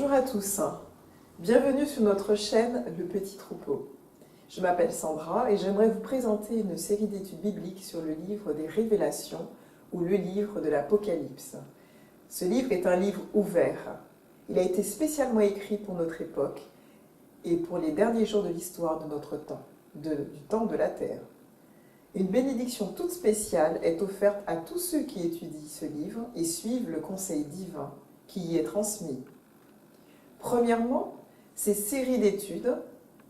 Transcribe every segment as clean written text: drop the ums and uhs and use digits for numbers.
Bonjour à tous, bienvenue sur notre chaîne Le Petit Troupeau. Je m'appelle Sandra et j'aimerais vous présenter une série d'études bibliques sur le livre des Révélations ou le livre de l'Apocalypse. Ce livre est un livre ouvert. Il a été spécialement écrit pour notre époque et pour les derniers jours de l'histoire de notre temps, du temps de la Terre. Une bénédiction toute spéciale est offerte à tous ceux qui étudient ce livre et suivent le conseil divin qui y est transmis. Premièrement, ces séries d'études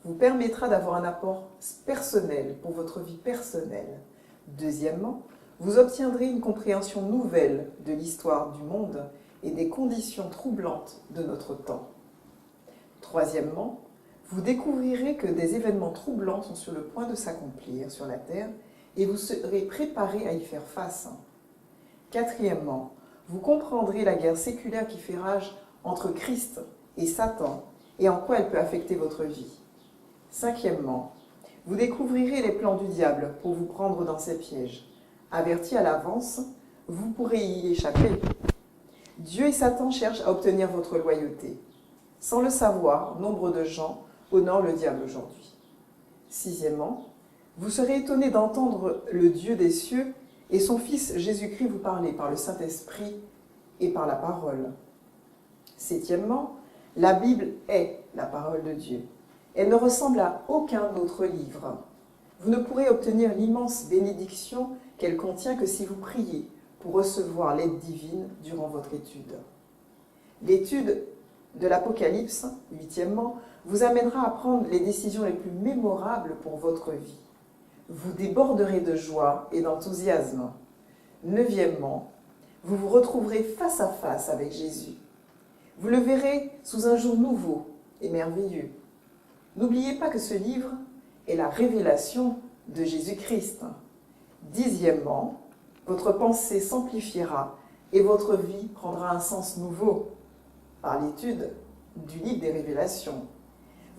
vous permettra d'avoir un apport personnel pour votre vie personnelle. Deuxièmement, vous obtiendrez une compréhension nouvelle de l'histoire du monde et des conditions troublantes de notre temps. Troisièmement, vous découvrirez que des événements troublants sont sur le point de s'accomplir sur la Terre et vous serez préparés à y faire face. Quatrièmement, vous comprendrez la guerre séculaire qui fait rage entre Christ et Satan et en quoi elle peut affecter votre vie. Cinquièmement, vous découvrirez les plans du diable pour vous prendre dans ses pièges. Avertis à l'avance, vous pourrez y échapper. Dieu et Satan cherchent à obtenir votre loyauté. Sans le savoir, nombre de gens honorent le diable aujourd'hui. Sixièmement, vous serez étonnés d'entendre le Dieu des cieux et son Fils Jésus-Christ vous parler par le Saint-Esprit et par la parole. Septièmement, la Bible est la parole de Dieu. Elle ne ressemble à aucun autre livre. Vous ne pourrez obtenir l'immense bénédiction qu'elle contient que si vous priez pour recevoir l'aide divine durant votre étude. L'étude de l'Apocalypse, huitièmement, vous amènera à prendre les décisions les plus mémorables pour votre vie. Vous déborderez de joie et d'enthousiasme. Neuvièmement, vous vous retrouverez face à face avec Jésus. Vous le verrez sous un jour nouveau et merveilleux. N'oubliez pas que ce livre est la révélation de Jésus-Christ. Dixièmement, votre pensée s'amplifiera et votre vie prendra un sens nouveau par l'étude du livre des Révélations.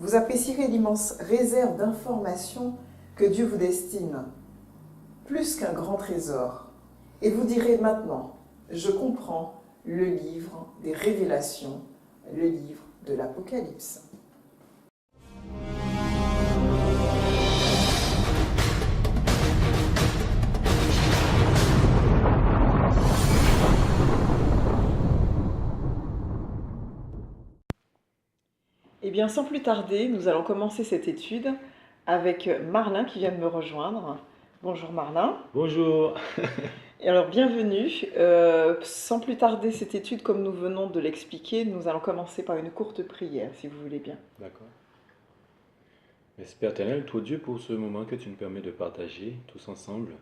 Vous apprécierez l'immense réserve d'informations que Dieu vous destine, plus qu'un grand trésor. Et vous direz maintenant, je comprends le livre des Révélations, le livre de l'Apocalypse. Eh bien, sans plus tarder, nous allons commencer cette étude avec Marlin qui vient de me rejoindre. Bonjour Marlin. Bonjour. Et alors, bienvenue. Sans plus tarder cette étude, comme nous venons de l'expliquer, nous allons commencer par une courte prière, si vous voulez bien. D'accord. Merci Père éternel, toi Dieu, pour ce moment que tu nous permets de partager tous ensemble,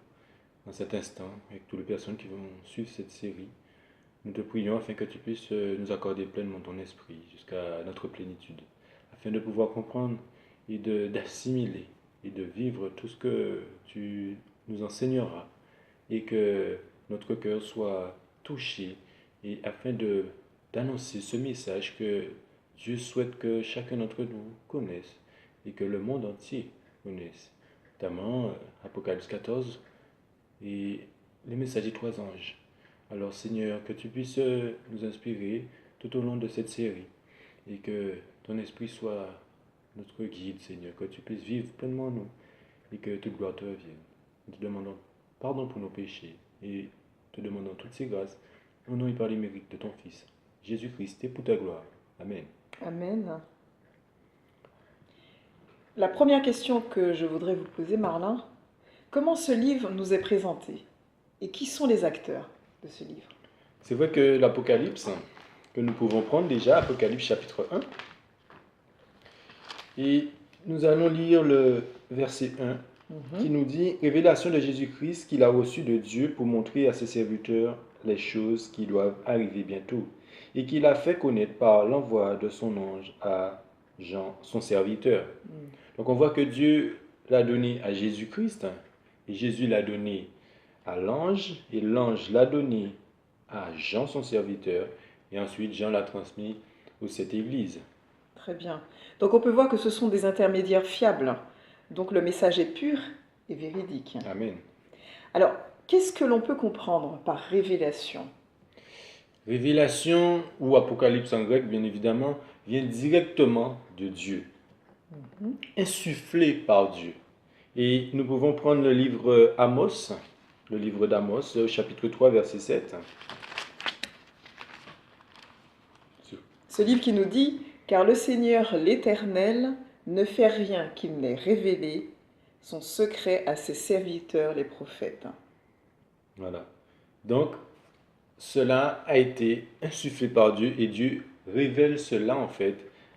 dans cet instant, avec toutes les personnes qui vont suivre cette série. Nous te prions afin que tu puisses nous accorder pleinement ton esprit jusqu'à notre plénitude, afin de pouvoir comprendre et d'assimiler et de vivre tout ce que tu nous enseigneras et que notre cœur soit touché et afin d'annoncer ce message que Dieu souhaite que chacun d'entre nous connaisse et que le monde entier connaisse, notamment Apocalypse 14 et les messages des trois anges. Alors Seigneur, que tu puisses nous inspirer tout au long de cette série et que ton esprit soit notre guide, Seigneur, que tu puisses vivre pleinement en nous et que toute gloire te revienne. Nous te demandons pardon pour nos péchés et te demandons toutes ces grâces au nom et par les mérites de ton Fils, Jésus-Christ, et pour ta gloire. Amen. Amen. La première question que je voudrais vous poser, Marlin, comment ce livre nous est présenté et qui sont les acteurs de ce livre? C'est vrai que l'Apocalypse, que nous pouvons prendre déjà, Apocalypse chapitre 1, et nous allons lire le verset 1 qui nous dit « Révélation de Jésus-Christ qu'il a reçu de Dieu pour montrer à ses serviteurs les choses qui doivent arriver bientôt, et qu'il a fait connaître par l'envoi de son ange à Jean, son serviteur. » Donc on voit que Dieu l'a donné à Jésus-Christ, et Jésus l'a donné à l'ange, et l'ange l'a donné à Jean, son serviteur, et ensuite Jean l'a transmis aux sept églises. Très bien. Donc on peut voir que ce sont des intermédiaires fiables. Donc le message est pur et véridique. Amen. Alors, qu'est-ce que l'on peut comprendre par révélation? Révélation ou Apocalypse en grec, bien évidemment, vient directement de Dieu, insufflé par Dieu. Et nous pouvons prendre le livre Amos, le livre d'Amos, chapitre 3, verset 7. Ce livre qui nous dit « Car le Seigneur l'Éternel ne fait rien qu'il n'ait révélé son secret à ses serviteurs les prophètes. » Voilà. Donc, cela a été insufflé par Dieu et Dieu révèle cela en fait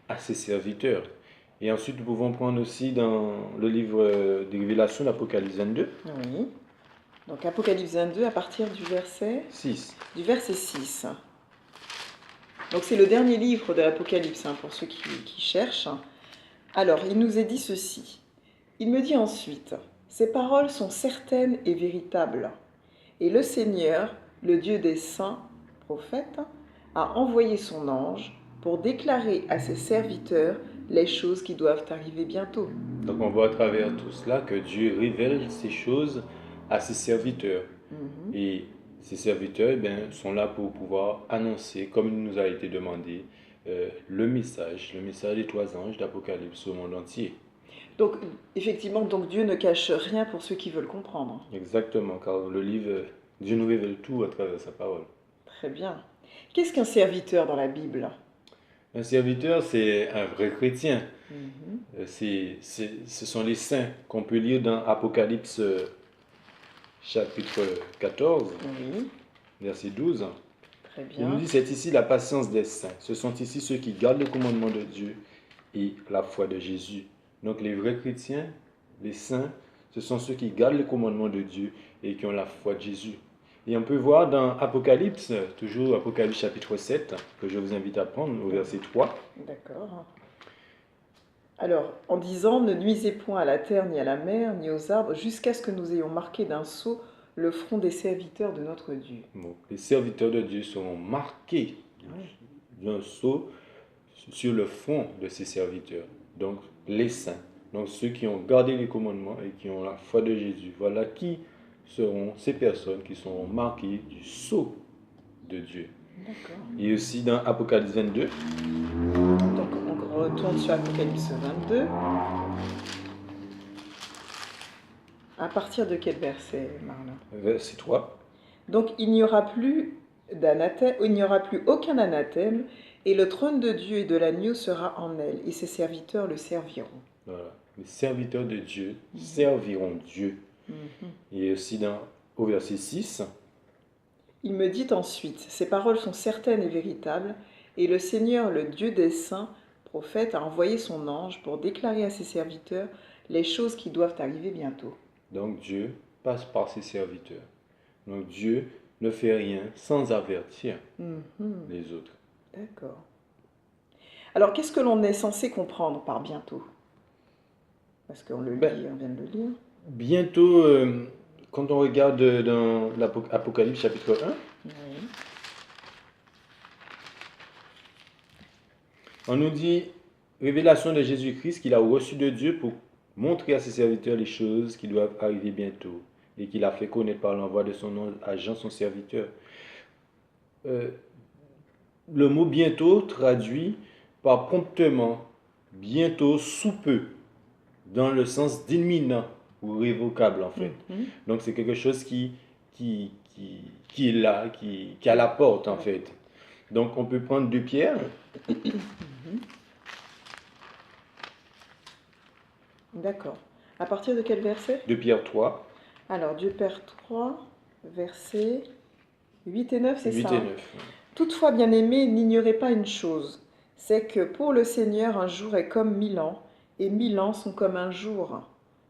à ses serviteurs. Et ensuite, nous pouvons prendre aussi dans le livre des Révélations, l'Apocalypse 22. Oui. Donc Apocalypse 22 à partir du verset 6. 6. Donc c'est le dernier livre de l'Apocalypse pour ceux qui cherchent. Alors, il nous est dit ceci. Il me dit ensuite, ces paroles sont certaines et véritables. Et le Seigneur, le Dieu des saints prophètes, a envoyé son ange pour déclarer à ses serviteurs les choses qui doivent arriver bientôt. Donc on voit à travers tout cela que Dieu révèle ces choses à ses serviteurs. Et ces serviteurs sont là pour pouvoir annoncer, comme il nous a été demandé, le message des trois anges d'Apocalypse au monde entier. Donc, effectivement, Dieu ne cache rien pour ceux qui veulent comprendre. Exactement, car le livre, Dieu nous révèle tout à travers sa parole. Très bien. Qu'est-ce qu'un serviteur dans la Bible? Un serviteur, c'est un vrai chrétien. Ce sont les saints qu'on peut lire dans Apocalypse chapitre 14, verset 12. Très bien. Il nous dit, c'est ici la patience des saints. Ce sont ici ceux qui gardent le commandement de Dieu et la foi de Jésus. Donc les vrais chrétiens, les saints, ce sont ceux qui gardent le commandement de Dieu et qui ont la foi de Jésus. Et on peut voir dans Apocalypse, toujours Apocalypse chapitre 7, que je vous invite à prendre au verset 3. D'accord. Alors, en disant, ne nuisez point à la terre, ni à la mer, ni aux arbres, jusqu'à ce que nous ayons marqué d'un sceau le front des serviteurs de notre Dieu. Donc, les serviteurs de Dieu seront marqués d'un sceau sur le front de ces serviteurs. Donc, les saints. Donc, ceux qui ont gardé les commandements et qui ont la foi de Jésus. Voilà qui seront ces personnes qui seront marquées du sceau de Dieu. D'accord. Et aussi dans Apocalypse 22. Donc, on retourne sur Apocalypse 22. À partir de quel verset, Marlon? Verset 3. Donc, il n'y aura plus aucun anathème, et le trône de Dieu et de l'agneau sera en elle, et ses serviteurs le serviront. Voilà. Les serviteurs de Dieu serviront Dieu. Et aussi au verset 6. Il me dit ensuite, ces paroles sont certaines et véritables, et le Seigneur, le Dieu des saints prophètes, a envoyé son ange pour déclarer à ses serviteurs les choses qui doivent arriver bientôt. Donc Dieu passe par ses serviteurs. Donc Dieu ne fait rien sans avertir les autres. D'accord. Alors, qu'est-ce que l'on est censé comprendre par bientôt? Parce qu'on le lit, on vient de le lire. Bientôt, quand on regarde dans l'Apocalypse chapitre 1, on nous dit révélation de Jésus-Christ qu'il a reçu de Dieu pour montrer à ses serviteurs les choses qui doivent arriver bientôt et qu'il a fait connaître par l'envoi de son agent, son serviteur. Le mot bientôt traduit par promptement, bientôt, sous peu, dans le sens d'imminent ou révocable en fait. Donc c'est quelque chose qui est là, qui est à la porte en fait. Donc on peut prendre 2 Pierre. D'accord. À partir de quel verset? 2 Pierre 3. Alors, 2 Pierre 3, versets 8 et 9, c'est 8 ça? et 9. Toutefois, bien-aimés, n'ignorez pas une chose, c'est que pour le Seigneur, un jour est comme 1000 ans, et 1000 ans sont comme un jour.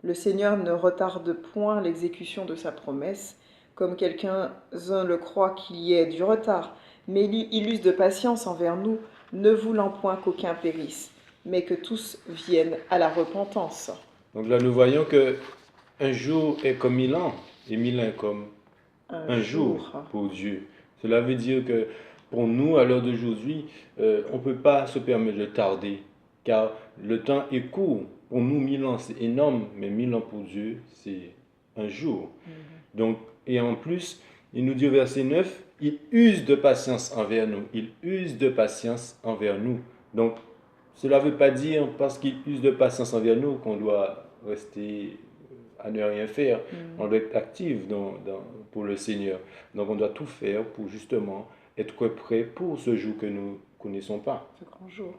Le Seigneur ne retarde point l'exécution de sa promesse, comme quelques-uns le croient qu'il y ait du retard, mais il use de patience envers nous, ne voulant point qu'aucun périsse, mais que tous viennent à la repentance. Donc là, nous voyons que un jour est comme 1000 ans, et 1000 ans est comme un jour pour Dieu. Cela veut dire que pour nous, à l'heure d'aujourd'hui, on ne peut pas se permettre de tarder, car le temps est court. Pour nous, 1000 ans, c'est énorme, mais 1000 ans pour Dieu, c'est un jour. Donc, et en plus, il nous dit au verset 9, Il use de patience envers nous. Il use de patience envers nous. Donc, cela ne veut pas dire, parce qu'il use de patience envers nous, qu'on doit rester à ne rien faire. On doit être actif pour le Seigneur. Donc, on doit tout faire pour justement être prêt pour ce jour que nous ne connaissons pas. Ce grand jour.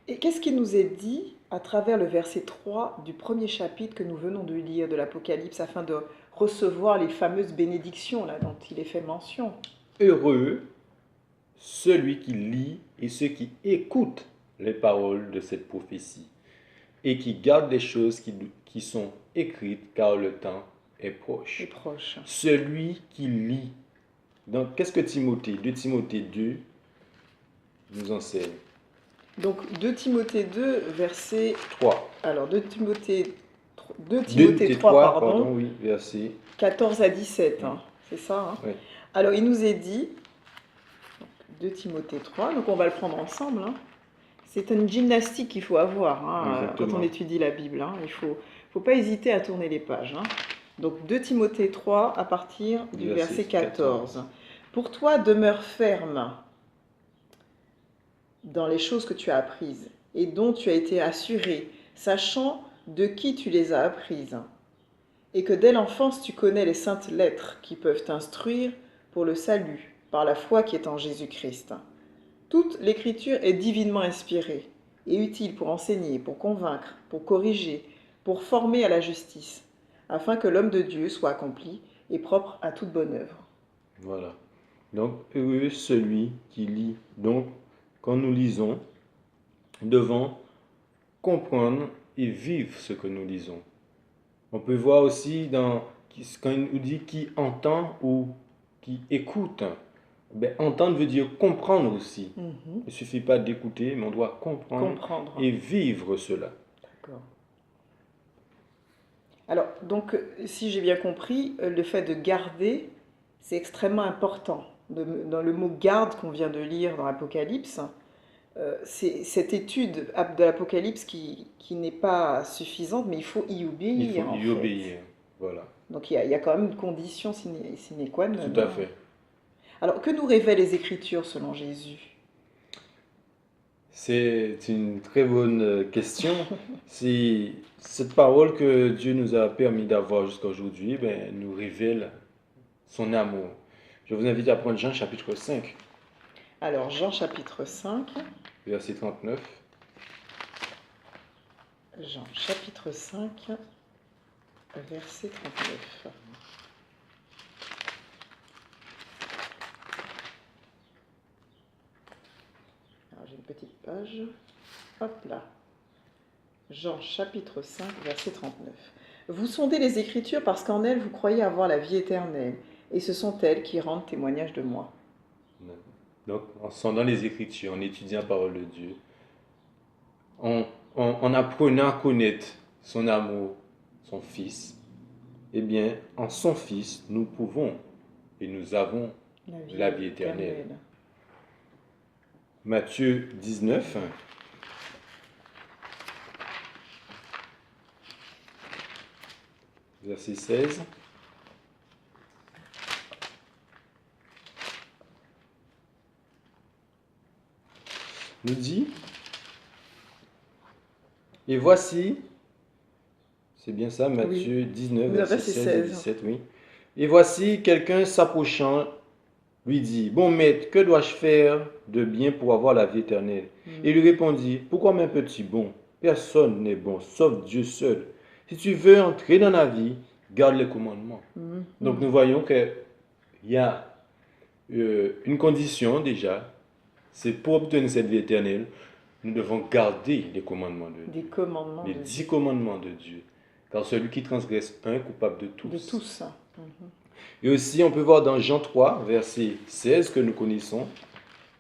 Et qu'est-ce qui nous est dit à travers le verset 3 du premier chapitre que nous venons de lire de l'Apocalypse afin de recevoir les fameuses bénédictions là, dont il est fait mention? Heureux celui qui lit et ceux qui écoutent les paroles de cette prophétie et qui gardent les choses qui sont écrites car le temps est proche. Celui qui lit. Donc, qu'est-ce que Timothée, 2 Timothée 2 nous enseigne? Donc 2 Timothée 2, verset 3. Alors 2 Timothée 3, pardon, oui, verset 14 à 17, hein, c'est ça, hein? Oui. Alors il nous est dit, 2 Timothée 3, donc on va le prendre ensemble, hein. C'est une gymnastique qu'il faut avoir hein, quand on étudie la Bible, hein. Il ne faut pas hésiter à tourner les pages, hein. Donc 2 Timothée 3 à partir du verset 14. Pour toi, demeure ferme dans les choses que tu as apprises et dont tu as été assuré, sachant de qui tu les as apprises, et que dès l'enfance tu connais les saintes lettres qui peuvent t'instruire pour le salut, par la foi qui est en Jésus-Christ. Toute l'écriture est divinement inspirée et utile pour enseigner, pour convaincre, pour corriger, pour former à la justice, afin que l'homme de Dieu soit accompli et propre à toute bonne œuvre. Voilà. Donc, heureux celui qui lit. Donc, quand nous lisons, nous devons comprendre et vivre ce que nous lisons. On peut voir aussi quand il nous dit qui entend ou qui écoute. Ben, entendre veut dire comprendre aussi. Il ne suffit pas d'écouter, mais on doit comprendre. Et vivre cela. D'accord. Alors, donc, si j'ai bien compris, le fait de garder, c'est extrêmement important. Dans le mot garde qu'on vient de lire dans l'Apocalypse, c'est cette étude de l'Apocalypse qui n'est pas suffisante, mais il faut y obéir. Il faut y obéir, voilà. Donc il y a quand même une condition sine qua non. Tout à fait. Alors, que nous révèlent les Écritures selon Jésus? C'est une très bonne question. C'est cette parole que Dieu nous a permis d'avoir jusqu'à aujourd'hui, ben, nous révèle son amour. Je vous invite à prendre Jean chapitre 5. Alors, Jean chapitre 5. Verset 39. Jean chapitre 5, verset 39. Alors, j'ai une petite page. Hop là. Jean chapitre 5, verset 39. Vous sondez les Écritures parce qu'en elles vous croyez avoir la vie éternelle, et ce sont elles qui rendent témoignage de moi. Donc, en sondant les Écritures, en étudiant la parole de Dieu, en apprenant à connaître son amour, son Fils, eh bien, en son Fils, nous pouvons et nous avons la vie éternelle. Matthieu 19. Verset 16. Nous dit, et voici, c'est bien ça, Matthieu 19, verset 16 et 17, oui. Et voici quelqu'un s'approchant, lui dit, bon maître, que dois-je faire de bien pour avoir la vie éternelle? Il lui répondit, pourquoi mon petit bon? Personne n'est bon, sauf Dieu seul. Si tu veux entrer dans la vie, garde les commandements. Donc nous voyons qu'il y a une condition déjà, c'est pour obtenir cette vie éternelle, nous devons garder les commandements de Dieu. Les 10 commandements de Dieu. Car celui qui transgresse un est coupable de tous. De tous. Et aussi, on peut voir dans Jean 3, verset 16, que nous connaissons,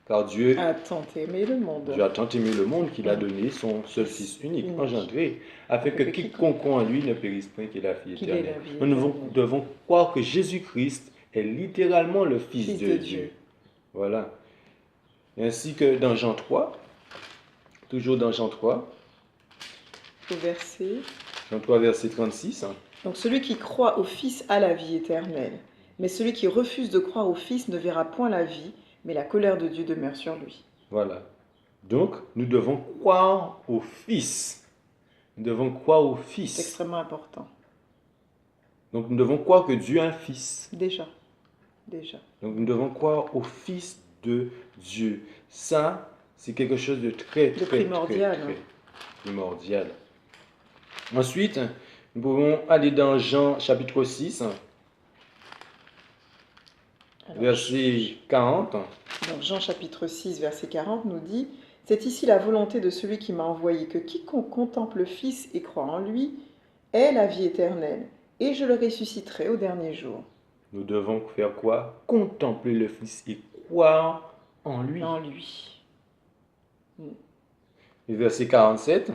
car Dieu a tant aimé le monde. Dieu a tant aimé le monde qu'il a donné son seul Fils unique, engendré, afin que quiconque en lui ne périsse point, qu'il ait la vie éternelle. Nous devons croire que Jésus-Christ est littéralement le Fils de Dieu. Voilà. Ainsi que dans Jean 3, toujours dans Jean 3, verset... Jean 3, verset 36. Donc celui qui croit au Fils a la vie éternelle, Mais celui qui refuse de croire au Fils ne verra point la vie, mais la colère de Dieu demeure sur lui. Voilà. Donc, nous devons croire au Fils. Nous devons croire au C'est Fils. extrêmement important. Donc, nous devons croire que Dieu a un Fils. Déjà. Donc, nous devons croire au Fils de Dieu. Ça, c'est quelque chose de très primordial. très primordial. Ensuite, nous pouvons aller dans Jean chapitre 6, Alors, verset 40. Donc Jean chapitre 6, verset 40 nous dit « C'est ici la volonté de celui qui m'a envoyé, que quiconque contemple le Fils et croit en lui ait la vie éternelle, et je le ressusciterai au dernier jour. » Nous devons faire quoi? Contempler le Fils et croire en lui. En lui. Et verset 47.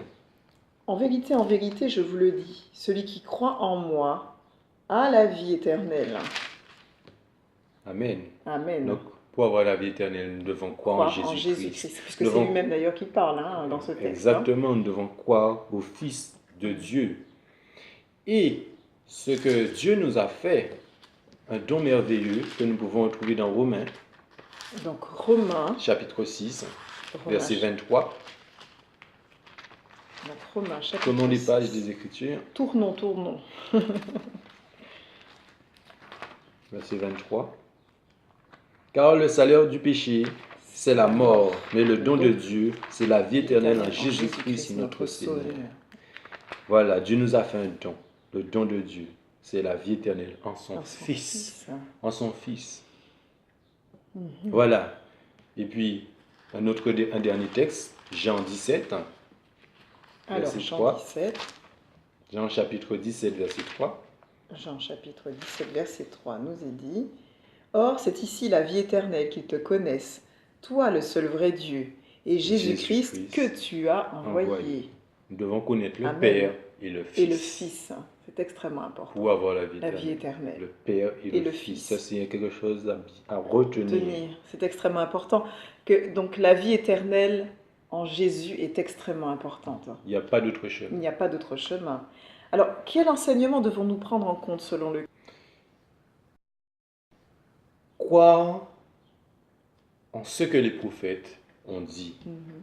En vérité, je vous le dis, celui qui croit en moi a la vie éternelle. Amen. Amen. Donc, pour avoir la vie éternelle, nous devons croire en Jésus-Christ. Puisque c'est lui-même d'ailleurs qui parle dans ce texte. Exactement, nous devons croire au Fils de Dieu. Et ce que Dieu nous a fait, un don merveilleux que nous pouvons retrouver dans Romains, donc Romains, chapitre 6, verset 23. Donc Romains, chapitre Tournons les 6. pages des Écritures. Tournons. Verset 23. Car le salaire du péché, c'est la mort, mais le don de Dieu, c'est la vie éternelle en Jésus-Christ, notre Seigneur. Voilà, Dieu nous a fait un don. Le don de Dieu, c'est la vie éternelle en son Fils. En son Fils. Voilà. Et puis, un dernier texte, Jean 17. Alors, verset Jean 3. 17. Jean chapitre 17, verset 3. Jean chapitre 17, verset 3 nous est dit « Or, c'est ici la vie éternelle, qu'ils te connaissent, toi le seul vrai Dieu, et Jésus-Christ que tu as envoyé. » Nous devons connaître le Amen. Père et le Fils. Et le Fils, c'est extrêmement important. Pour avoir la vie éternelle. Le Père et le Fils. Ça, c'est quelque chose à retenir. C'est extrêmement important. Donc, la vie éternelle en Jésus est extrêmement importante. Il n'y a pas d'autre chemin. Il n'y a pas d'autre chemin. Alors, quel enseignement devons-nous prendre en compte selon le... Croire en ce que les prophètes ont dit.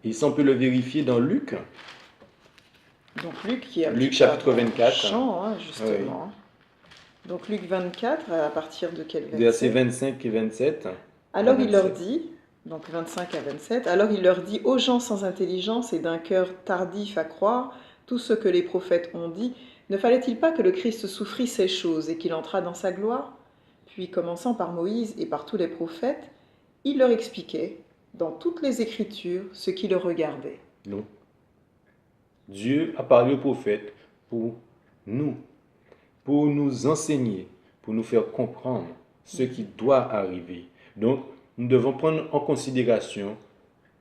Et ça, on peut le vérifier dans Luc. Donc Luc qui est Luc chapitre 24. Chant, justement. Oui. Donc Luc 24, à partir de quel verset? Versets 25 et 27. Alors il leur dit, donc 25 à 27, alors il leur dit aux gens sans intelligence et d'un cœur tardif à croire tout ce que les prophètes ont dit, ne fallait-il pas que le Christ souffrit ces choses et qu'il entrât dans sa gloire? Puis commençant par Moïse et par tous les prophètes, il leur expliquait dans toutes les Écritures ce qui le regardait. Non. Dieu a parlé aux prophètes pour nous enseigner, pour nous faire comprendre ce qui doit arriver. Donc, nous devons prendre en considération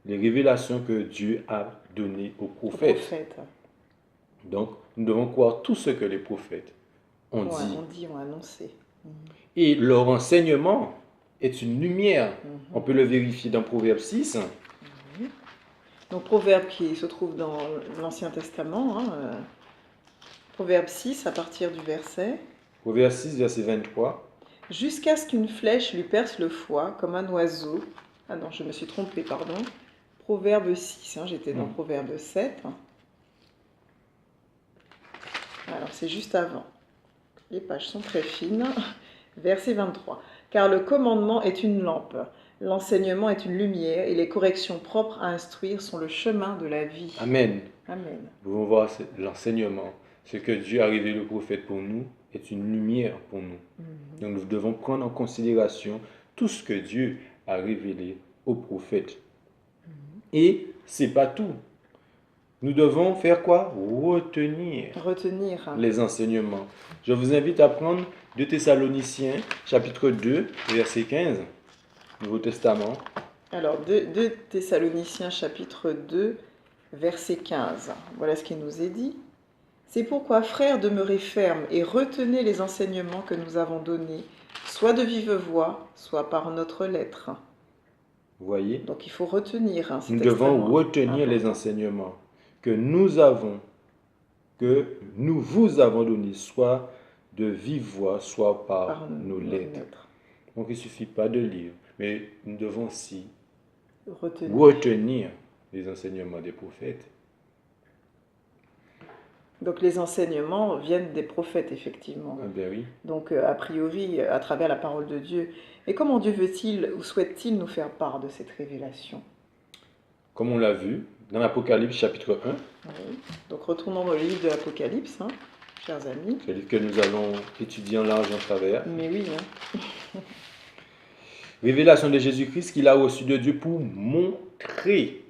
les révélations que Dieu a données aux prophètes. Donc, nous devons croire tout ce que les prophètes ont dit. Ont annoncé. Et leur enseignement est une lumière. On peut le vérifier dans Proverbe 6. Donc, Proverbe qui se trouve dans l'Ancien Testament. Proverbe 6, à partir du verset. Proverbe 6, verset 23. Jusqu'à ce qu'une flèche lui perce le foie, comme un oiseau. Ah non, je me suis trompée, pardon. Proverbe 6, j'étais dans Proverbe 7. Alors, c'est juste avant. Les pages sont très fines. Verset 23. Car le commandement est une lampe, l'enseignement est une lumière, et les corrections propres à instruire sont le chemin de la vie. Amen. Amen. Nous pouvons voir l'enseignement. Ce que Dieu a révélé le prophète pour nous est une lumière pour nous. Donc nous devons prendre en considération tout ce que Dieu a révélé aux prophètes. Et c'est pas tout. Nous devons faire quoi? Retenir les enseignements. Je vous invite à prendre 2 Thessaloniciens, chapitre 2, verset 15, Nouveau Testament. Alors, 2 Thessaloniciens, chapitre 2, verset 15. Voilà ce qui nous est dit. C'est pourquoi, frères, demeurez fermes et retenez les enseignements que nous avons donnés, soit de vive voix, soit par notre lettre. Vous voyez? Donc, il faut retenir. Nous devons retenir les enseignements que nous vous avons donnés, soit de vive voix, soit par nos lettres. Donc il ne suffit pas de lire, mais nous devons aussi Retenir. retenir les enseignements des prophètes. Donc les enseignements viennent des prophètes, effectivement. Ah ben oui. Donc a priori, à travers la parole de Dieu. Et comment Dieu veut-il ou souhaite-t-il nous faire part de cette révélation? Comme on l'a vu dans l'Apocalypse chapitre 1, Oui. Donc retournons dans le livre de l'Apocalypse, hein, chers amis. c'est le livre que nous allons étudier en large et en travers. Mais oui, hein. Révélation de Jésus-Christ qu'il a reçu de Dieu pour montrer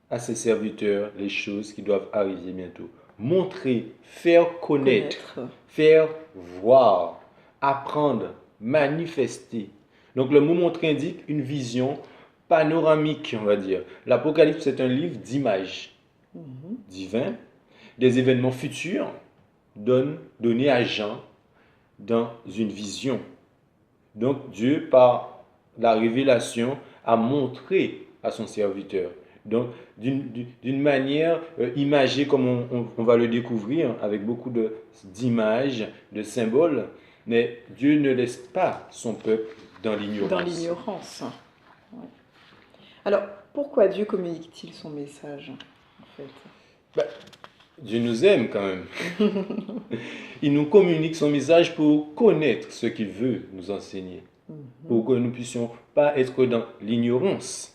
à ses serviteurs les choses qui doivent arriver bientôt. Montrer, faire connaître, faire voir, apprendre, manifester. Donc le mot montrer indique une vision panoramique, on va dire. L'Apocalypse, c'est un livre d'images divins, des événements futurs donnés à Jean dans une vision. Donc Dieu, par la révélation, a montré à son serviteur. Donc d'une manière imagée, comme on va le découvrir, avec beaucoup d'images, de symboles, mais Dieu ne laisse pas son peuple dans l'ignorance. Dans l'ignorance. Ouais. Alors, pourquoi Dieu communique-t-il son message, en fait? Dieu nous aime quand même. Il nous communique son message pour connaître ce qu'il veut nous enseigner. Pour que nous ne puissions pas être dans l'ignorance.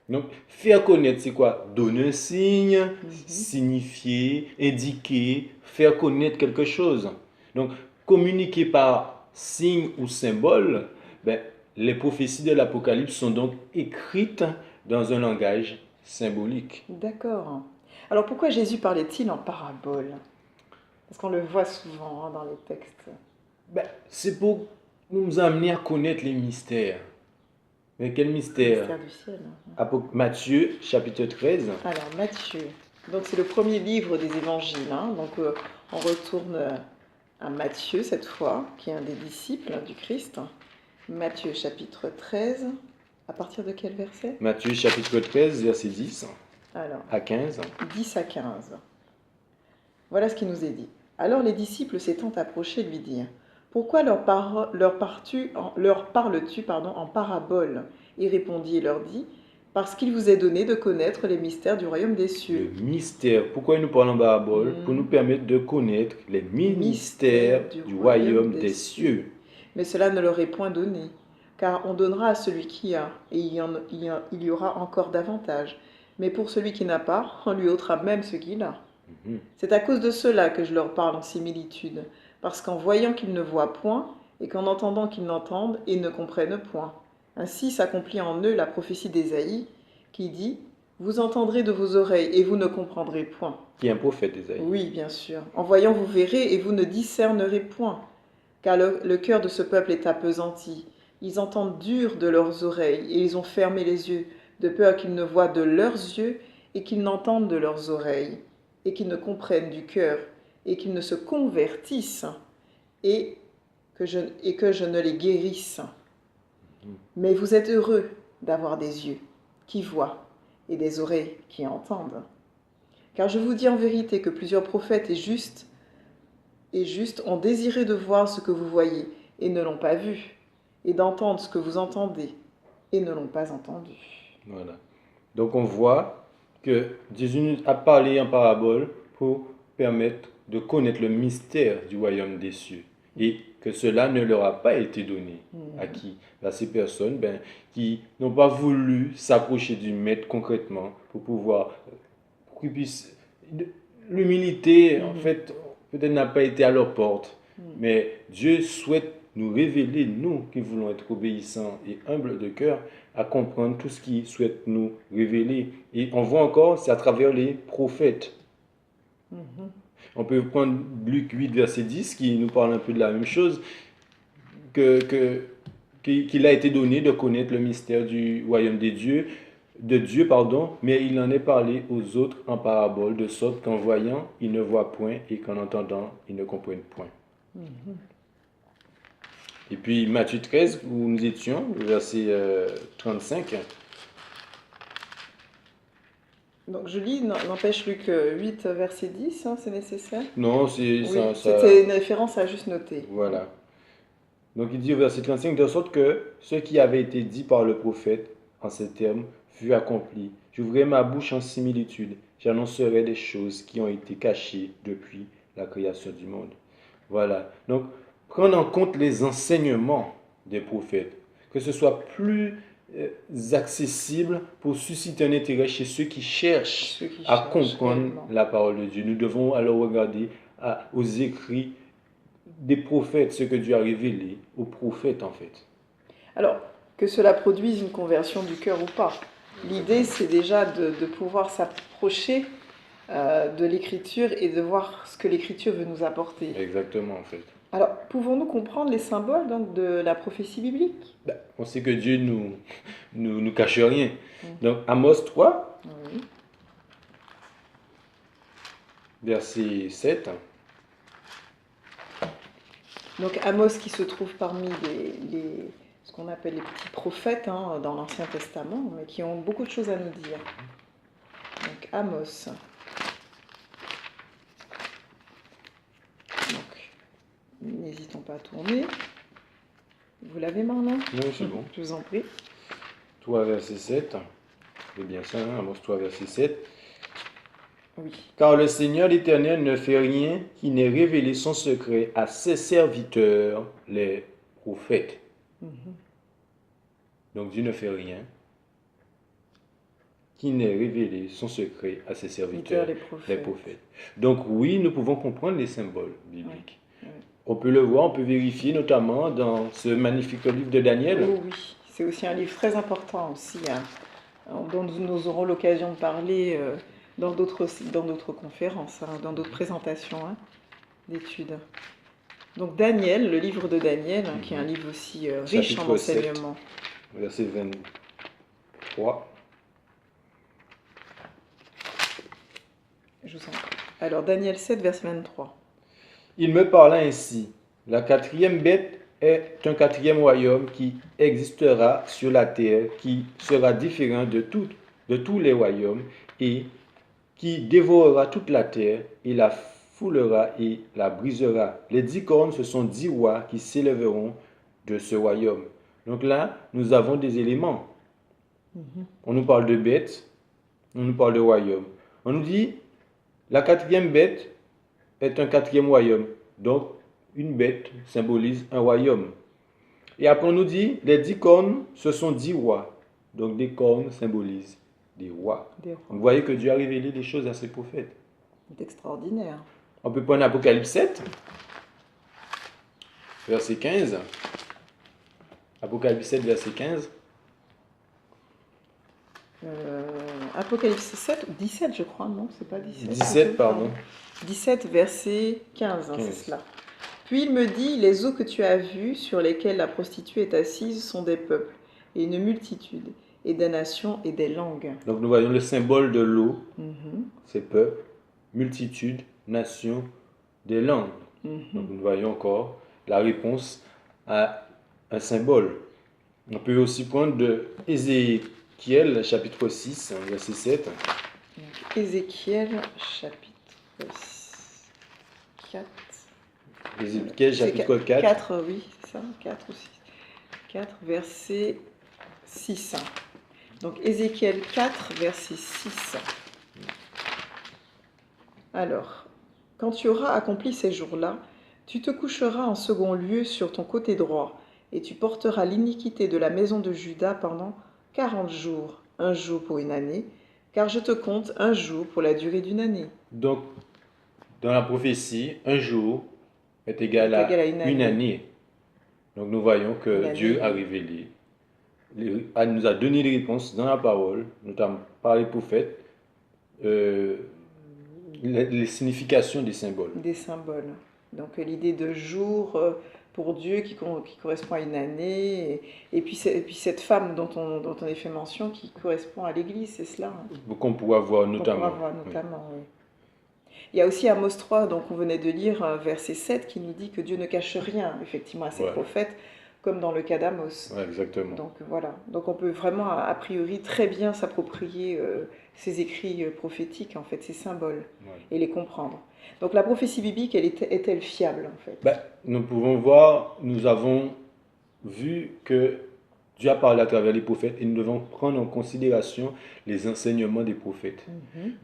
Donc, faire connaître, c'est quoi? Donner un signe, signifier, indiquer, faire connaître quelque chose. Donc, communiquer par signe ou symbole, les prophéties de l'Apocalypse sont donc écrites dans un langage symbolique. D'accord. Alors, pourquoi Jésus parlait-il en parabole? Parce qu'on le voit souvent dans les textes. C'est pour nous amener à connaître les mystères. Mais quel mystère? Le mystère du ciel. Matthieu, chapitre 13. Alors, Matthieu. Donc, c'est le premier livre des évangiles. Hein. Donc, on retourne à Matthieu, cette fois, qui est un des disciples du Christ. Matthieu, chapitre 13. À partir de quel verset? Matthieu, chapitre 13, verset 10 Alors, à 15. 10 à 15. Voilà ce qui nous est dit. Alors, les disciples s'étant approchés lui dirent: pourquoi leur parles-tu en parabole? Il répondit et leur dit: parce qu'il vous est donné de connaître les mystères du royaume des cieux. Le mystère. Pourquoi il nous parle en parabole? Pour nous permettre de connaître les mystères du royaume des cieux. Mais cela ne leur est point donné, car on donnera à celui qui a, et il y aura encore davantage. Mais pour celui qui n'a pas, on lui ôtera même ce qu'il a. C'est à cause de cela que je leur parle en similitude, parce qu'en voyant qu'ils ne voient point, et qu'en entendant qu'ils n'entendent et ne comprennent point. Ainsi s'accomplit en eux la prophétie d'Ésaïe, qui dit: vous entendrez de vos oreilles et vous ne comprendrez point. Qui est un prophète d'Ésaïe. Oui, bien sûr. En voyant vous verrez et vous ne discernerez point, car le cœur de ce peuple est appesanti. Ils entendent dur de leurs oreilles et ils ont fermé les yeux, de peur qu'ils ne voient de leurs yeux et qu'ils n'entendent de leurs oreilles, et qu'ils ne comprennent du cœur, et qu'ils ne se convertissent, et que je ne les guérisse. Mais vous êtes heureux d'avoir des yeux qui voient et des oreilles qui entendent. Car je vous dis en vérité que plusieurs prophètes et justes ont désiré de voir ce que vous voyez et ne l'ont pas vu, et d'entendre ce que vous entendez et ne l'ont pas entendu. Voilà. Donc on voit que Jésus a parlé en parabole pour permettre de connaître le mystère du royaume des cieux. Et que cela ne leur a pas été donné. À qui? À ces personnes qui n'ont pas voulu s'approcher du maître concrètement pour pouvoir... L'humilité, en fait, peut-être n'a pas été à leur porte. Mais Dieu souhaite nous révéler, nous qui voulons être obéissants et humbles de cœur, à comprendre tout ce qu'il souhaite nous révéler. Et on voit encore, c'est à travers les prophètes. On peut prendre Luc 8, verset 10, qui nous parle un peu de la même chose, qu'il a été donné de connaître le mystère du royaume de Dieu, mais il en est parlé aux autres en parabole, de sorte qu'en voyant, ils ne voient point, et qu'en entendant, ils ne comprennent point. Et puis Matthieu 13, où nous étions, verset 35. Donc je lis, n'empêche Luc 8, verset 10, hein, c'est nécessaire? Non, c'est oui, ça. C'était une référence à juste noter. Voilà. Donc il dit au verset 35, de sorte que ce qui avait été dit par le prophète en ces termes fut accompli. J'ouvrirai ma bouche en similitude, j'annoncerai des choses qui ont été cachées depuis la création du monde. Voilà. Donc prendre en compte les enseignements des prophètes, que ce soit plus accessible pour susciter un intérêt chez ceux qui cherchent à comprendre réellement la parole de Dieu. Nous devons alors regarder aux écrits des prophètes, ce que Dieu a révélé aux prophètes en fait. Alors, que cela produise une conversion du cœur ou pas. L'idée, c'est déjà de pouvoir s'approcher de l'écriture et de voir ce que l'écriture veut nous apporter. Exactement en fait. Alors, pouvons-nous comprendre les symboles donc, de la prophétie biblique? On sait que Dieu nous cache rien. Donc Amos 3, Oui. verset 7. Donc Amos qui se trouve parmi ce qu'on appelle les petits prophètes dans l'Ancien Testament, mais qui ont beaucoup de choses à nous dire. Donc Amos. Donc, n'hésitons pas à tourner. Vous l'avez, Marlon? Oui, c'est bon. Je vous en prie. 3, verset 7. C'est bien ça, hein? Amos 3, verset 7. Oui. Car le Seigneur l'Éternel ne fait rien qui n'ait révélé son secret à ses serviteurs, les prophètes. Donc Dieu ne fait rien qui n'ait révélé son secret à ses serviteurs, les prophètes. Donc oui, nous pouvons comprendre les symboles bibliques. Oui. On peut le voir, on peut vérifier notamment dans ce magnifique livre de Daniel. Oh oui, c'est aussi un livre très important aussi, dont nous aurons l'occasion de parler dans d'autres conférences, dans d'autres présentations d'études. Donc Daniel, le livre de Daniel, qui est un livre aussi riche en enseignements. Verset 23. Je vous en prie. Alors Daniel 7, verset 23. Il me parla ainsi. La quatrième bête est un quatrième royaume qui existera sur la terre, qui sera différent de tous les royaumes et qui dévorera toute la terre et la foulera et la brisera. Les 10 cornes, ce sont 10 rois qui s'élèveront de ce royaume. Donc là, nous avons des éléments. On nous parle de bêtes, on nous parle de royaume. On nous dit, la quatrième bête est un quatrième royaume. Donc, une bête symbolise un royaume. Et après, on nous dit, les 10 cornes, ce sont 10 rois. Donc, des cornes symbolisent des rois. Donc, vous voyez que Dieu a révélé des choses à ses prophètes. C'est extraordinaire. On peut prendre Apocalypse 7, verset 15. Apocalypse 7, verset 15. Apocalypse 7, 17 je crois, non? C'est pas 17. 17, pardon. 17, verset 15, c'est cela. Puis il me dit, les eaux que tu as vues, sur lesquelles la prostituée est assise, sont des peuples, et une multitude, et des nations et des langues. Donc nous voyons le symbole de l'eau, c'est peuple, multitude, nation, des langues. Donc nous voyons encore la réponse à un symbole. On peut aussi prendre de Ézéchiel, chapitre 6, verset 7. Donc, Ézéchiel, chapitre 4. Ézéchiel, chapitre 4. 4, oui, c'est ça, 4 ou 6. 4, verset 6. Donc, Ézéchiel 4, verset 6. Alors, quand tu auras accompli ces jours-là, tu te coucheras en second lieu sur ton côté droit, et tu porteras l'iniquité de la maison de Juda pendant 40 jours, un jour pour une année, car je te compte un jour pour la durée d'une année. Donc, dans la prophétie, un jour est égal à une année. Donc nous voyons que Dieu a révélé, nous a donné les réponses dans la parole, notamment par les prophètes, les significations des symboles. Des symboles. Donc l'idée de jour pour Dieu qui correspond à une année, et puis cette femme dont on a fait mention qui correspond à l'Église, c'est cela. Qu'on pourra voir notamment. Oui. Il y a aussi Amos 3, donc on venait de lire, verset 7, qui nous dit que Dieu ne cache rien, effectivement, à ses prophètes, comme dans le cas d'Amos. Ouais, exactement. Donc voilà, donc on peut vraiment, a priori, très bien s'approprier ces écrits prophétiques, en fait, ces symboles, et les comprendre. Donc la prophétie biblique, est-elle fiable, en fait? Nous pouvons voir, nous avons vu que Dieu a parlé à travers les prophètes et nous devons prendre en considération les enseignements des prophètes.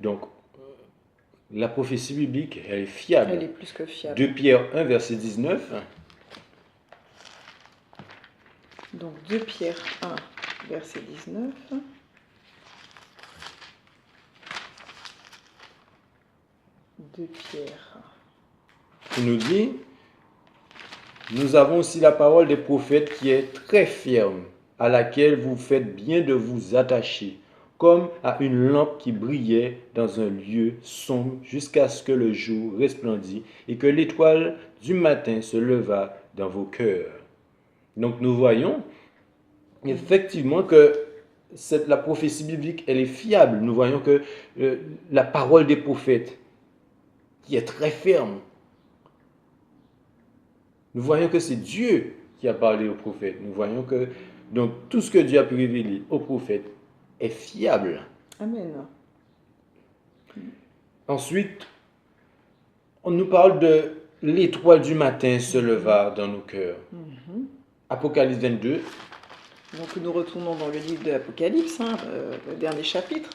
Donc, la prophétie biblique, elle est fiable. Elle est plus que fiable. 2 Pierre 1, verset 19. Donc 2 Pierre 1, verset 19. De Pierre. Il nous dit, nous avons aussi la parole des prophètes qui est très ferme, à laquelle vous faites bien de vous attacher, comme à une lampe qui brillait dans un lieu sombre jusqu'à ce que le jour resplendît et que l'étoile du matin se leva dans vos cœurs. Donc nous voyons effectivement que la prophétie biblique, elle est fiable. Nous voyons que la parole des prophètes, qui est très ferme, nous voyons que c'est Dieu qui a parlé aux prophètes. Nous voyons que donc, tout ce que Dieu a pu révéler aux prophètes est fiable. Amen. Ensuite, on nous parle de l'étoile du matin se leva dans nos cœurs. Apocalypse 22. Donc nous retournons dans le livre de l'Apocalypse, le dernier chapitre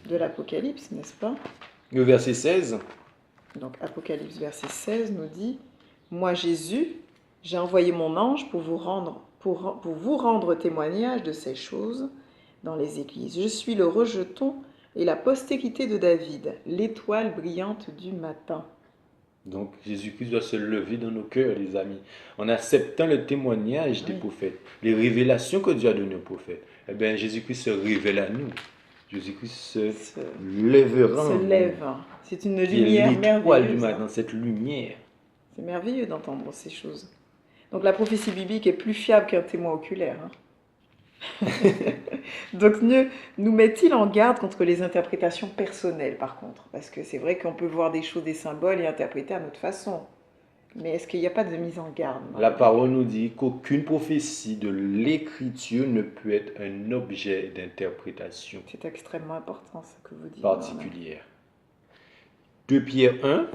de l'Apocalypse, n'est-ce pas? Le verset 16. Donc Apocalypse verset 16 nous dit « Moi Jésus, j'ai envoyé mon ange pour vous rendre témoignage de ces choses dans les églises. Je suis le rejeton et la postérité de David, l'étoile brillante du matin. » Donc Jésus-Christ doit se lever dans nos cœurs, les amis, en acceptant le témoignage des prophètes, les révélations que Dieu a données aux prophètes. Eh bien, Jésus-Christ se révèle à nous. Jésus-Christ se lèvera. Se lève. C'est une lumière merveilleuse. Du matin, cette lumière. C'est merveilleux d'entendre ces choses. Donc la prophétie biblique est plus fiable qu'un témoin oculaire. Donc nous met-il en garde contre les interprétations personnelles, par contre? Parce que c'est vrai qu'on peut voir des choses, des symboles et interpréter à notre façon. Mais est-ce qu'il n'y a pas de mise en garde? La parole nous dit qu'aucune prophétie de l'Écriture ne peut être un objet d'interprétation. C'est extrêmement important ce que vous dites. Particulière. 2 Pierre 1,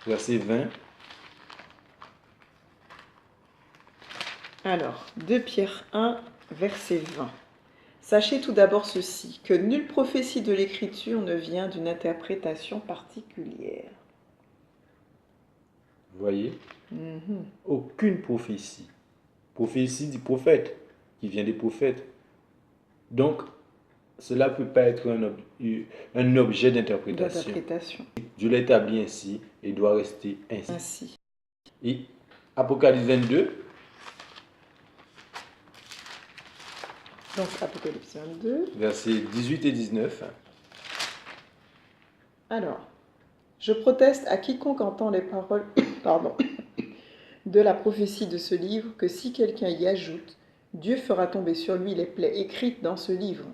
verset 20. Alors, 2 Pierre 1, verset 20. Sachez tout d'abord ceci, que nulle prophétie de l'Écriture ne vient d'une interprétation particulière. Vous voyez? Aucune prophétie. Prophétie du prophète, qui vient des prophètes. Donc, cela ne peut pas être un objet d'interprétation. Dieu l'a établi ainsi et doit rester ainsi. Et Apocalypse 22. Donc, Apocalypse 22. Versets 18 et 19. Alors, je proteste à quiconque entend les paroles de la prophétie de ce livre que si quelqu'un y ajoute, Dieu fera tomber sur lui les plaies écrites dans ce livre.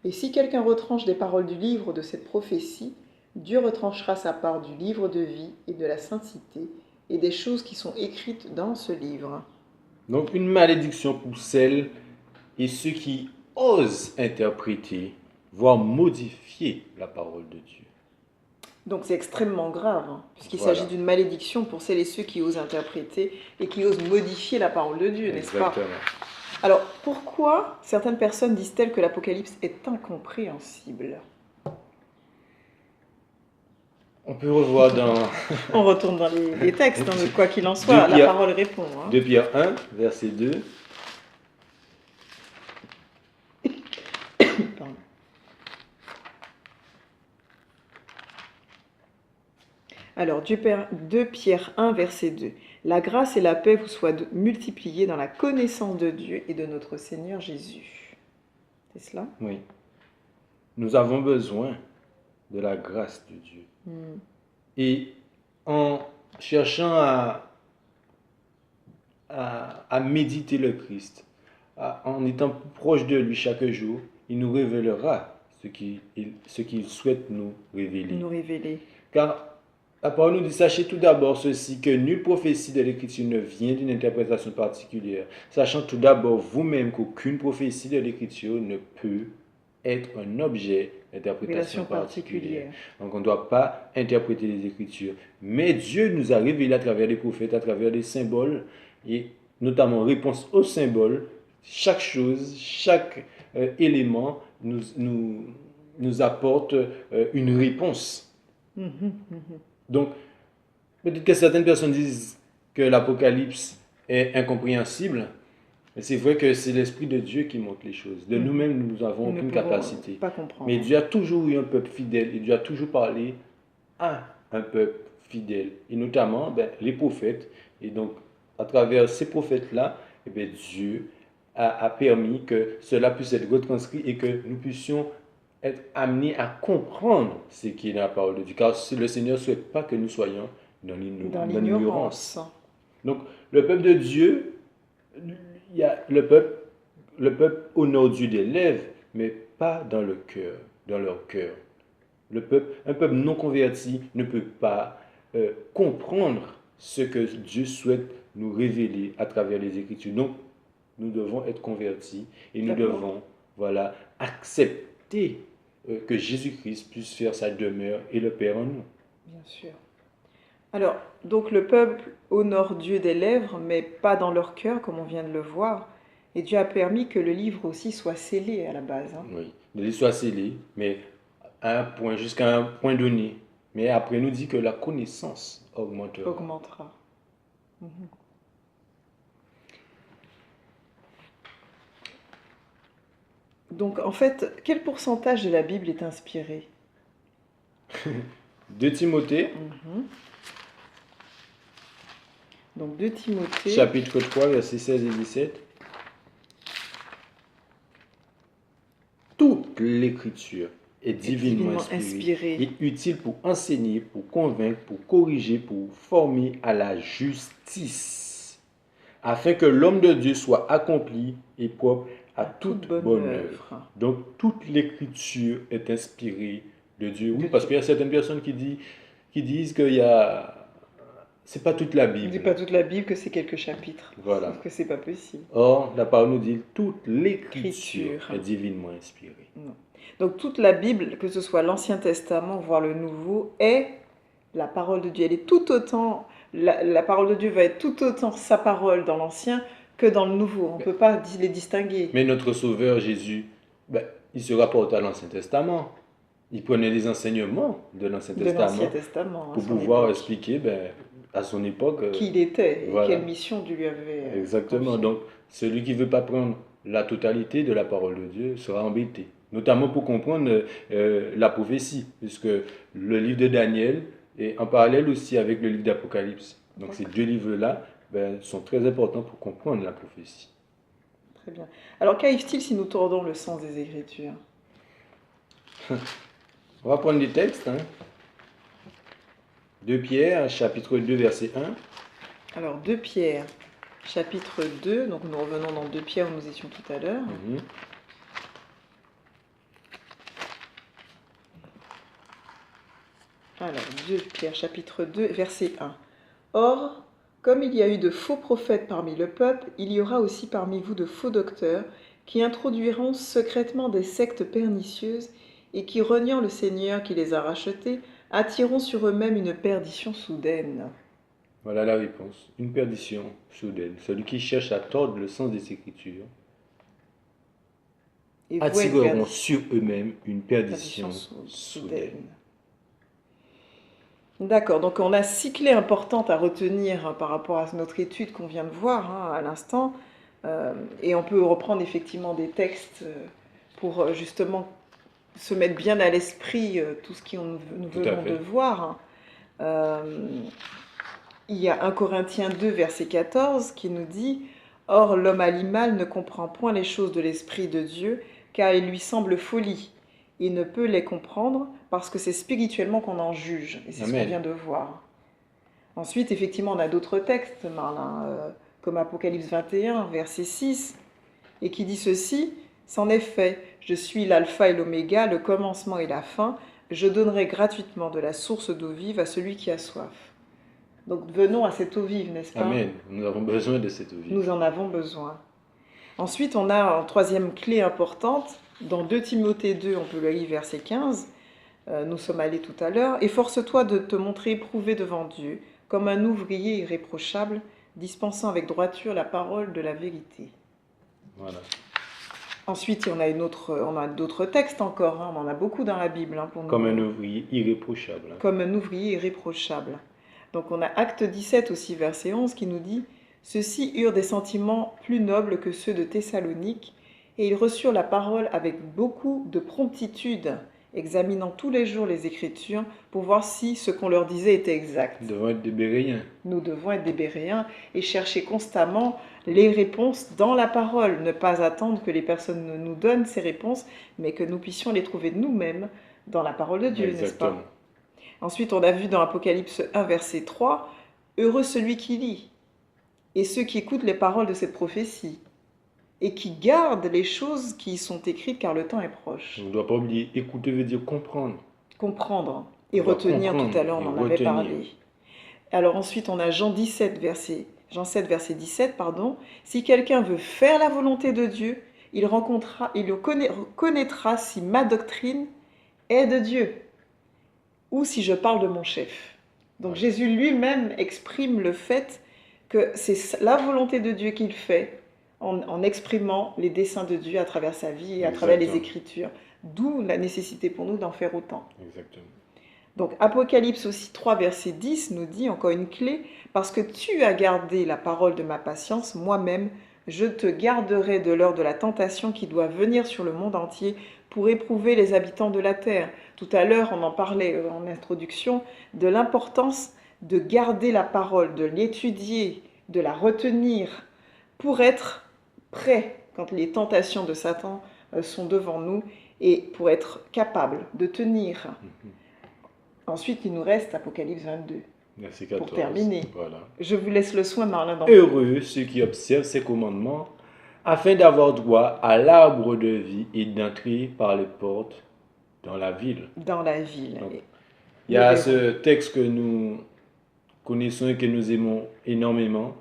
Et si quelqu'un retranche des paroles du livre de cette prophétie, Dieu retranchera sa part du livre de vie et de la sainteté et des choses qui sont écrites dans ce livre. Donc une malédiction pour celles et ceux qui osent interpréter, voire modifier la parole de Dieu. Donc c'est extrêmement grave, puisqu'il s'agit d'une malédiction pour celles et ceux qui osent interpréter et qui osent modifier la parole de Dieu, n'est-ce pas? Alors, pourquoi certaines personnes disent-elles que l'Apocalypse est incompréhensible? On peut revoir dans... On retourne dans les textes, hein, quoi qu'il en soit, la parole répond. 2 Pierre 1, verset 2. Pardon. Alors, 2 Pierre 1, verset 2. La grâce et la paix vous soient multipliées dans la connaissance de Dieu et de notre Seigneur Jésus. C'est cela? Oui. Nous avons besoin de la grâce de Dieu. Et en cherchant à méditer le Christ, en étant plus proche de lui chaque jour, il nous révélera ce qu'il souhaite nous révéler. Car la parole nous dit, sachez tout d'abord ceci, que nulle prophétie de l'Écriture ne vient d'une interprétation particulière, sachant tout d'abord vous-même qu'aucune prophétie de l'Écriture ne peut être un objet d'interprétation Révélation particulière. particulière. Donc on ne doit pas interpréter les Écritures. Mais Dieu nous a révélé à travers les prophètes, à travers les symboles, et notamment en réponse aux symboles, chaque chose, chaque élément nous apporte une réponse. Donc, peut-être que certaines personnes disent que l'Apocalypse est incompréhensible, mais c'est vrai que c'est l'Esprit de Dieu qui montre les choses. De nous-mêmes, nous n'avons Nous ne aucune pouvons capacité. pas comprendre. Mais Dieu a toujours eu un peuple fidèle et Dieu a toujours parlé à un peuple fidèle. Et notamment les prophètes. Et donc, à travers ces prophètes-là, Dieu a permis que cela puisse être retranscrit et que nous puissions être amenés à comprendre ce qui est dans la parole de Dieu. Car le Seigneur ne souhaite pas que nous soyons dans l'ignorance. Donc, le peuple de Dieu, le peuple honore Dieu des lèvres, mais pas dans le cœur, dans leur cœur. Un peuple non converti ne peut pas comprendre ce que Dieu souhaite nous révéler à travers les Écritures. Donc, nous devons être convertis et nous devons accepter que Jésus-Christ puisse faire sa demeure et le Père en nous. Bien sûr. Alors, donc le peuple honore Dieu des lèvres, mais pas dans leur cœur, comme on vient de le voir. Et Dieu a permis que le livre aussi soit scellé à la base. Oui, le livre soit scellé, mais à un point, jusqu'à un point donné. Mais après, nous dit que la connaissance augmentera. Donc, en fait, quel pourcentage de la Bible est inspiré? 2 Timothée, donc 2 Timothée, chapitre 3, versets 16 et 17. Toute l'écriture est divinement inspirée et utile pour enseigner, pour convaincre, pour corriger, pour former à la justice, afin que l'homme de Dieu soit accompli et propre à toute bonne œuvre. Donc, toute l'écriture est inspirée de Dieu. Oui, parce qu'il y a certaines personnes qui disent que c'est pas toute la Bible. On ne dit pas toute la Bible, que c'est quelques chapitres. Voilà. Sauf que c'est pas possible. Or, la parole nous dit toute l'écriture est divinement inspirée. Non. Donc toute la Bible, que ce soit l'Ancien Testament, voire le Nouveau, est la parole de Dieu. Elle est tout autant, la parole de Dieu va être tout autant sa parole dans l'Ancien que dans le Nouveau. On ne peut pas les distinguer. Mais notre Sauveur Jésus, il se rapporte à l'Ancien Testament. Il prenait les enseignements de l'Ancien Testament pour pouvoir expliquer à son époque qui il était et quelle mission Dieu lui avait. Exactement. Confié. Donc, celui qui ne veut pas prendre la totalité de la parole de Dieu sera embêté. Notamment pour comprendre la prophétie, puisque le livre de Daniel est en parallèle aussi avec le livre d'Apocalypse. Donc, ces deux livres-là sont très importants pour comprendre la prophétie. Très bien. Alors, qu'arrive-t-il si nous tordons le sens des Écritures? On va prendre des textes. 2 Pierre, chapitre 2, verset 1. Alors, 2 Pierre, chapitre 2. Donc, nous revenons dans 2 Pierre où nous étions tout à l'heure. Alors, 2 Pierre, chapitre 2, verset 1. Or, comme il y a eu de faux prophètes parmi le peuple, il y aura aussi parmi vous de faux docteurs qui introduiront secrètement des sectes pernicieuses et qui, reniant le Seigneur qui les a rachetés, attireront sur eux-mêmes une perdition soudaine. Voilà la réponse. Une perdition soudaine. Celui qui cherche à tordre le sens des Écritures attireront sur eux-mêmes une perdition soudaine. D'accord, donc on a 6 clés importantes à retenir par rapport à notre étude qu'on vient de voir à l'instant. Et on peut reprendre effectivement des textes pour justement se mettre bien à l'esprit tout ce que nous venons de voir. Il y a 1 Corinthiens 2, verset 14, qui nous dit « Or, l'homme animal ne comprend point les choses de l'Esprit de Dieu, car il lui semble folie. Il ne peut les comprendre parce que c'est spirituellement qu'on en juge. » Et c'est ce qu'on vient de voir. Ensuite, effectivement, on a d'autres textes, Marlin, comme Apocalypse 21, verset 6, et qui dit ceci « C'en est fait, je suis l'alpha et l'oméga, le commencement et la fin. Je donnerai gratuitement de la source d'eau vive à celui qui a soif. » Donc venons à cette eau vive, n'est-ce pas? Amen. Nous avons besoin de cette eau vive. Nous en avons besoin. Ensuite, on a en troisième clé importante, Dans 2 Timothée 2, on peut le lire verset 15, nous sommes allés tout à l'heure. « Efforce-toi de te montrer éprouvé devant Dieu, comme un ouvrier irréprochable, dispensant avec droiture la parole de la vérité. » Voilà. Ensuite, on a d'autres textes encore, on en a beaucoup dans la Bible. Pour Comme un ouvrier irréprochable. Comme un ouvrier irréprochable. Donc on a Acte 17 aussi, verset 11, qui nous dit « Ceux-ci eurent des sentiments plus nobles que ceux de Thessalonique, et ils reçurent la parole avec beaucoup de promptitude, examinant tous les jours les Écritures pour voir si ce qu'on leur disait était exact. » Nous devons être des Béréens. Nous devons être des Béréens et chercher constamment les réponses dans la parole, ne pas attendre que les personnes nous donnent ces réponses, mais que nous puissions les trouver nous-mêmes dans la parole de Dieu, n'est-ce pas? Ensuite, on a vu dans Apocalypse 1, verset 3, « Heureux celui qui lit, et ceux qui écoutent les paroles de cette prophétie, et qui gardent les choses qui y sont écrites, car le temps est proche. » On ne doit pas oublier, écouter veut dire comprendre. Comprendre et retenir, tout à l'heure, on en avait parlé. Alors ensuite, on a Jean 7, verset 17, pardon. « Si quelqu'un veut faire la volonté de Dieu, il connaîtra si ma doctrine est de Dieu, ou si je parle de mon chef. » Donc Jésus lui-même exprime le fait que c'est la volonté de Dieu qu'il fait en exprimant les desseins de Dieu à travers sa vie et à travers les Écritures. D'où la nécessité pour nous d'en faire autant. Exactement. Donc Apocalypse aussi 3, verset 10 nous dit encore une clé, « Parce que tu as gardé la parole de ma patience, moi-même, je te garderai de l'heure de la tentation qui doit venir sur le monde entier pour éprouver les habitants de la terre. » Tout à l'heure, on en parlait en introduction de l'importance de garder la parole, de l'étudier, de la retenir pour être prêt quand les tentations de Satan sont devant nous et pour être capable de tenir. Ensuite, il nous reste Apocalypse 22. Verset 14. Pour terminer. Voilà. Je vous laisse le soin, Marlin. Heureux ceux qui observent ces commandements, afin d'avoir droit à l'arbre de vie et d'entrer par les portes dans la ville. Dans la ville. Donc, il y a ce texte que nous connaissons et que nous aimons énormément.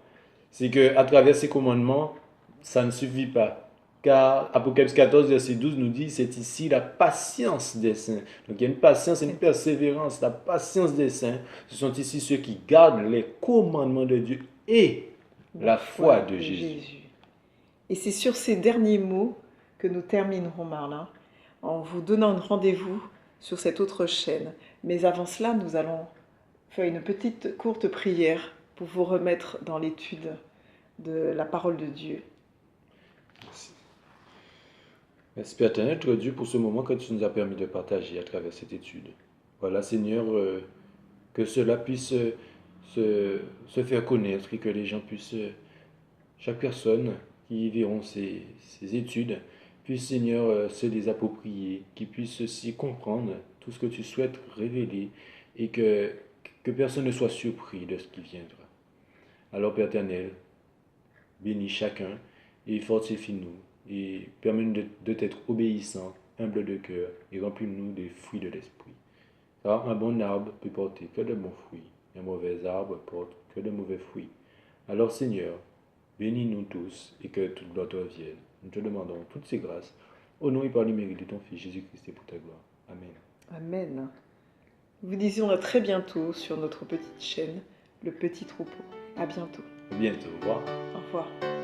C'est qu'à travers ces commandements, ça ne suffit pas. Car Apocalypse 14, verset 12 nous dit, c'est ici la patience des saints. Donc il y a une patience et une persévérance, la patience des saints. Ce sont ici ceux qui gardent les commandements de Dieu et la foi de Jésus. Et c'est sur ces derniers mots que nous terminerons, Marlin, en vous donnant rendez-vous sur cette autre chaîne. Mais avant cela, nous allons faire une petite courte prière pour vous remettre dans l'étude de la parole de Dieu. Merci. Merci Père éternel, notre Dieu, pour ce moment que tu nous as permis de partager à travers cette étude. Voilà, Seigneur, que cela puisse se faire connaître et que les gens puissent, chaque personne qui verront ces études, puisse, Seigneur, se les approprier, qu'ils puissent aussi comprendre tout ce que tu souhaites révéler et que personne ne soit surpris de ce qui viendra. Alors, Père éternel, bénis chacun et fortifie-nous et permets-nous de t'être obéissants, humbles de cœur et remplis-nous des fruits de l'esprit. Car un bon arbre peut porter que de bons fruits, un mauvais arbre porte que de mauvais fruits. Alors, Seigneur, bénis-nous tous et que toute gloire te revienne. Nous te demandons toutes ces grâces au nom et par le mérite de ton Fils Jésus-Christ et pour ta gloire. Amen. Amen. Vous disions à très bientôt sur notre petite chaîne, Le Petit Troupeau. À bientôt. À bientôt. Au revoir. Au revoir.